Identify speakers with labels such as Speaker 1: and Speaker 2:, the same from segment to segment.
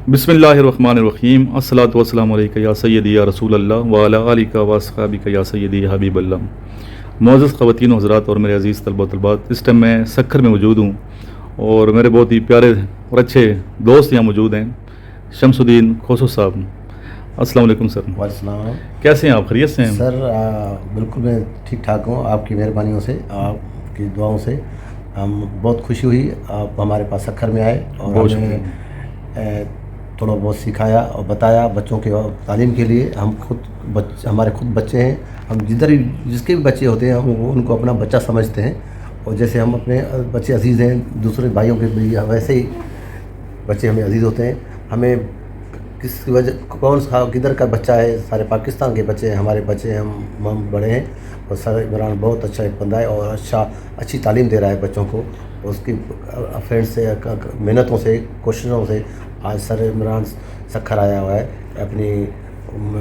Speaker 1: बिस्मिल्लाहिर्रहमानिर्रहीम अस्सलातु वस्सलामु अलैका या सय्यदी या रसूल अल्लाह व अला आलिका व अस्हाबिका या सय्यदी या हबीब अल्लाह। मुअज़्ज़ज़ ख़वातीन व हज़रात और मेरे अज़ीज़ तलबा तलबात, इस टाइम मैं सक्खर में मौजूद हूँ और मेरे बहुत ही प्यारे और अच्छे दोस्त यहाँ मौजूद हैं, शमसुद्दीन खोसो साहब। अस्सलाम वालेकुम सर।
Speaker 2: वालेकुम।
Speaker 1: कैसे हैं आप? खैरियत से हैं?
Speaker 2: सर बिल्कुल मैं ठीक ठाक हूँ, आपकी मेहरबानियों से, आपकी दुआओं से हम बहुत खुशी हुई आप हमारे पास सक्खर में आए और हमें थोड़ा बहुत सिखाया और बताया बच्चों के तालीम के लिए। हम हमारे खुद बच्चे हैं, हम जिसके भी बच्चे होते हैं हम उनको अपना बच्चा समझते हैं और जैसे हम अपने बच्चे अजीज़ हैं दूसरे भाइयों के भी वैसे ही बच्चे हमें अजीज़ होते हैं। हमें किस वजह कौन सा किधर का बच्चा है, सारे पाकिस्तान के बच्चे हैं हमारे बच्चे हैं, हम बड़े हैं और सर इमरान बहुत अच्छा एक बंदा है और अच्छी तालीम दे रहा है बच्चों को। उसकी फ्रेंड से मेहनतों से कोशिशों से आज सर इमरान सक्खर आया हुआ है। अपनी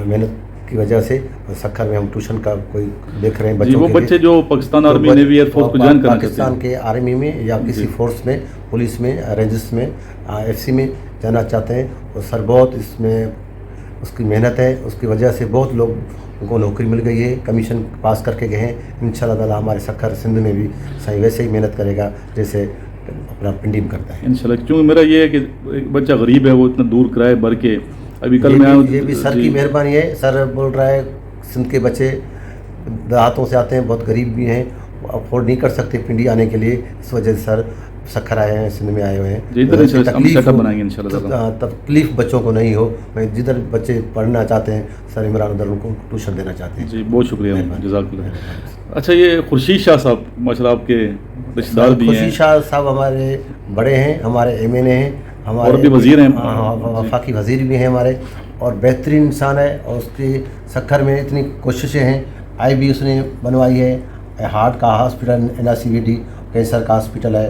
Speaker 2: मेहनत की वजह से सक्खर में हम ट्यूशन का कोई देख रहे हैं बच्चों
Speaker 1: वो बच्चे जो पाकिस्तान आर्मी नेवी एयरफोर्स को ज्वाइन करना चाहते हैं,
Speaker 2: पाकिस्तान के आर्मी में या किसी फोर्स में, पुलिस में, रेंजर्स में, एफसी में जाना चाहते हैं और सर बहुत इसमें उसकी मेहनत है, उसकी वजह से बहुत लोग उनको नौकरी मिल गई है, कमीशन पास करके गए हैं। इंशाल्लाह ताला हमारे सक्खर सिंध में भी सही वैसे ही मेहनत करेगा जैसे अपना पिंडी में करता है इंशाल्लाह।
Speaker 1: क्योंकि मेरा ये है कि एक बच्चा गरीब है, वो इतना दूर किराए भर के अभी कल मैं
Speaker 2: ये भी सर की मेहरबानी है। सर बोल रहा है सिंध के बच्चे देहातों से आते हैं, बहुत गरीब भी हैं, अफोर्ड नहीं कर सकते पिंडी आने के लिए, इस वजह से सर सक्खर आए हैं, सिंध में आए हुए हैं। तकलीफ बच्चों को नहीं हो, मैं जिधर बच्चे पढ़ना चाहते हैं सर इमरान उधर उनको ट्यूशन देना चाहते हैं।
Speaker 1: जी बहुत शुक्रिया, जज़ाकल्लाह। अच्छा, ये खुर्शीद शाह साहब माशाल्लाह आपके रिश्तेदार भी हैं।
Speaker 2: खुर्शीद शाह साहब हमारे बड़े हैं, हमारे एमएनए हैं, हमारे
Speaker 1: भी वज़ीर हैं,
Speaker 2: वफाकी वज़ीर भी हैं हमारे, और बेहतरीन इंसान है और उसकी सक्खर में इतनी कोशिशें हैं। आई भी उसने बनवाई है, हार्ट का हॉस्पिटल, NRCVD कैंसर का हॉस्पिटल है,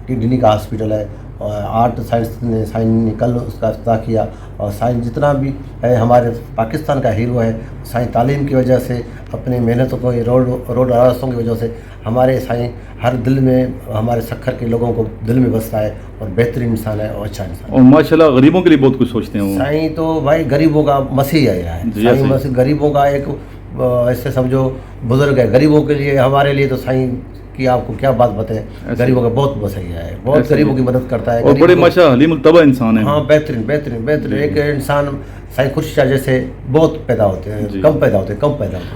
Speaker 2: किडनी का हॉस्पिटल है और आर्ट साइंस ने कल उसका इफ्तिताह किया। और साइंस जितना भी है हमारे पाकिस्तान का हीरो है, साइंस तालीम की वजह से, अपने मेहनतों को, रोड रास्तों की वजह से हमारे साइंस हर दिल में, हमारे सक्खर के लोगों को दिल में बसता है और बेहतरीन इंसान है और अच्छा इंसान
Speaker 1: और माशाल्लाह गरीबों के लिए बहुत कुछ सोचते हैं।
Speaker 2: साईं तो भाई गरीबों का मसीह है, साईं मसीह गरीबों का एक ऐसे समझो बुजुर्ग है गरीबों के लिए। हमारे लिए तो साईं कि आपको क्या बात बताएं, गरीबों का बहुत मसला है, बहुत गरीबों की मदद करता है
Speaker 1: और बड़े माशा हलीम तबा इंसान है।
Speaker 2: हाँ बेहतरीन बेहतरीन बेहतरीन एक इंसान साईं खुर्शीद शाह जैसे बहुत पैदा होते हैं, कम पैदा होते हैं।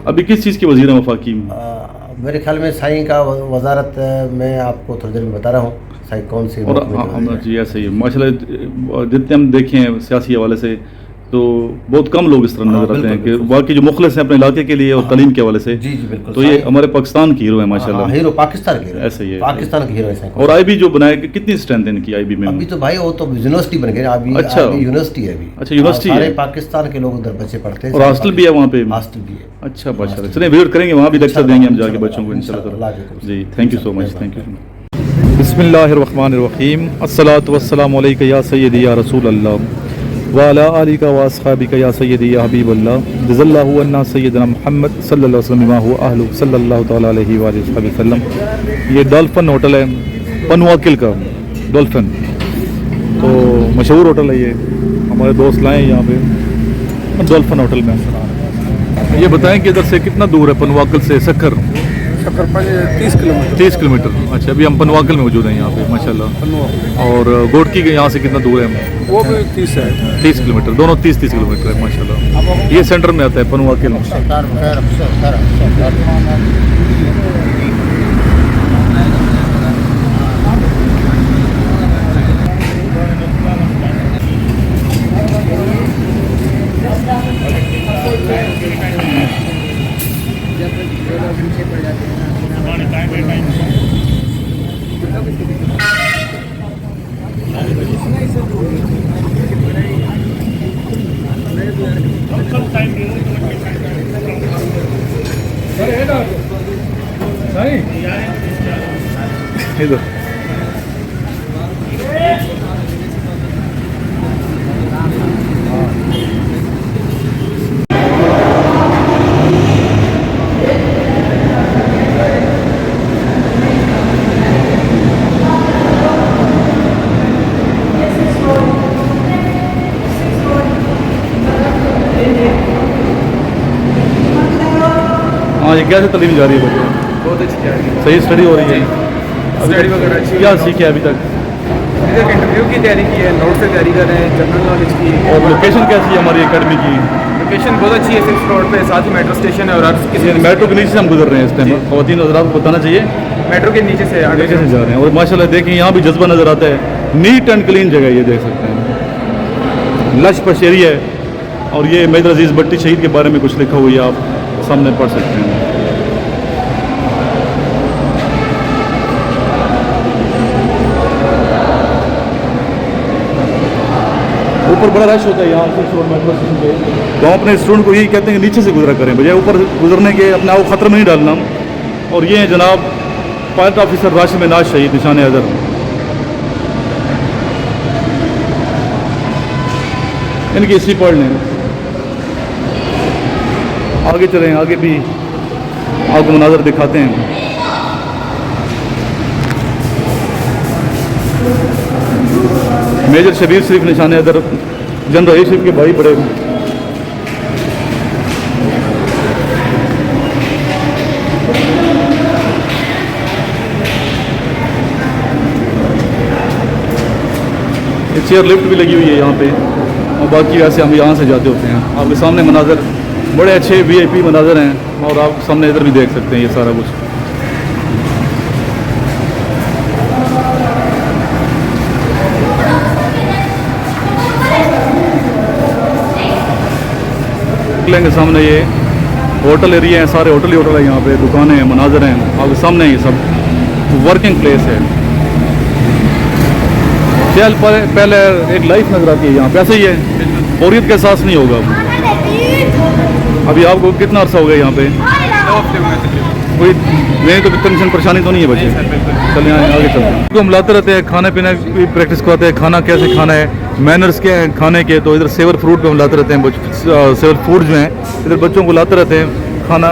Speaker 1: अभी किस चीज़ की वज़ीर हैं वफाकी?
Speaker 2: मेरे ख्याल में साईं का वजारत मैं आपको थोड़ी देर में बता रहा हूँ साईं कौन सी
Speaker 1: जी ऐसे ही माशाल्लाह जितने हम देखें सियासी हवाले से तो बहुत कम लोग इस तरह नजर आते हैं कि बाकी जो मुखलिस हैं अपने इलाके के लिए और तालीम के हवाले से।
Speaker 2: जी बिल्कुल।
Speaker 1: तो ये हमारे पाकिस्तान की हीरो है माशाल्लाह।
Speaker 2: हीरो पाकिस्तान के हीरो,
Speaker 1: ऐसे ही है,
Speaker 2: पाकिस्तान के हीरो है।
Speaker 1: और IB जो बनाए कि कितनी स्ट्रेंथ है इनकी IB में?
Speaker 2: अभी तो भाई वो तो यूनिवर्सिटी बन गई अभी। अच्छा यूनिवर्सिटी है अभी।
Speaker 1: अच्छा यूनिवर्सिटी है,
Speaker 2: सारे पाकिस्तान के लोग उधर बच्चे पढ़ते हैं
Speaker 1: और हॉस्टल भी है वहाँ पे?
Speaker 2: हॉस्टल भी है।
Speaker 1: अच्छा माशाल्लाह, चलिए विजिट करेंगे, वहाँ भी लेक्चर देंगे हम जाके बच्चों को इंशाल्लाह। जी thank you so much, thank you. बिस्मिल्लाहिर्रहमानिर्रहीम अस्सलातु वस्सलामु अलैका या सय्यदी या रसूल अल्लाह व अला आलिका व अस्हाबिका या सय्यदी या हबीब अल्लाह। जज़ल्लाहु अन्ना सय्यदना मुहम्मद सल्लल्लाहु अलैहि वसल्लम व हुवा अहलु सल्लल्लाहु तआला अलैहि व सल्लम। ये डॉल्फिन होटल है, पनवाकिल का डॉल्फिन, तो मशहूर होटल है ये, हमारे दोस्त लाए हैं यहाँ पे डॉल्फिन होटल में। ये बताएं कि इधर से कितना दूर है पनवाकिल से सक्खर?
Speaker 3: 30 किलोमीटर।
Speaker 1: 30 किलोमीटर। अच्छा, अभी हम पनवाकिल में मौजूद हैं यहाँ पे माशाल्लाह। और गोडकी के यहाँ से कितना दूर है?
Speaker 3: वो भी 30 है।
Speaker 1: 30 किलोमीटर, दोनों 30 किलोमीटर है माशाल्लाह। ये सेंटर में आता है पनवाकिल में। इधर हैं, कैसे तालीम जा रही है बच्चों?
Speaker 3: बहुत अच्छी जा रही है।
Speaker 1: सही स्टडी हो रही है?
Speaker 3: स्टडी वगैरह अच्छी
Speaker 1: क्या
Speaker 3: है।
Speaker 1: सीखे अभी तक?
Speaker 3: इधर इंटरव्यू की तैयारी की है, नोट से तैयारी कर रहे हैं, जनरल नॉलेज की।
Speaker 1: और लोकेशन कैसी है हमारी एकेडमी की?
Speaker 3: लोकेशन बहुत अच्छी है, 6 रोड पे, साथ ही मेट्रो स्टेशन है और हर किसी
Speaker 1: मेट्रो के नीचे से हम गुजर रहे हैं इस टाइम। खवातीन हज़रात को बताना चाहिए,
Speaker 3: मेट्रो के नीचे से आगे
Speaker 1: नीचे से जा रहे हैं। और माशाल्लाह देखें यहाँ भी जज्बा नज़र आता है, नीट एंड क्लीन जगह ये देख सकते हैं, लश पश एरिया है। और ये मैदर अजीज़ भट्टी शहीद के बारे में कुछ लिखा हुआ है, आप सामने पढ़ सकते हैं। ऊपर बड़ा रश होता है यहाँ से मेट्रो स्टेशन पे, तो हम अपने स्टूडेंट को यही कहते हैं कि नीचे से गुजरा करें, बजाय ऊपर गुजरने के अपने आप को खतरे में नहीं डालना। और ये हैं जनाब पायलट ऑफिसर राशिद मिनाज शहीद निशान अदर। इनकी हिस्ट्री पढ़ लें, आगे चलें, आगे भी आपको मनाजर दिखाते हैं। मेजर शबीर शरीफ निशान अदर जनरल रईस शरीफ के भाई बड़े। चेयर लिफ्ट भी लगी हुई है यहाँ पे, और बाकी वैसे हम यहाँ से जाते होते हैं। आपके सामने मनाजर बड़े अच्छे VIP मनाजर हैं, और आप सामने इधर भी देख सकते हैं ये सारा कुछ। लेंगे सामने ये होटल एरिया है, सारे होटल ही होटल है यहाँ पे, दुकानें हैं, मनाजर हैं आपके सामने, ये सब वर्किंग प्लेस है। चल पहले एक लाइफ नजर आती है यहाँ पे, ऐसे ही है, बोरियत का एहसास नहीं होगा। अभी आपको कितना अर्सा हो गया यहाँ पे?
Speaker 3: 2 हफ्ते हुए तकरीबन।
Speaker 1: कोई नहीं तो टेंशन परेशानी तो नहीं है बच्चे? चलिए आगे चलते हैं। तो हम लाते रहते हैं, खाने पीने की प्रैक्टिस करवाते हैं, खाना कैसे खाना है, मैनर्स क्या है खाने के। तो इधर सेवर फ्रूट पे हम लाते रहते हैं, सेवर फूड जो हैं इधर बच्चों को लाते रहते हैं खाना।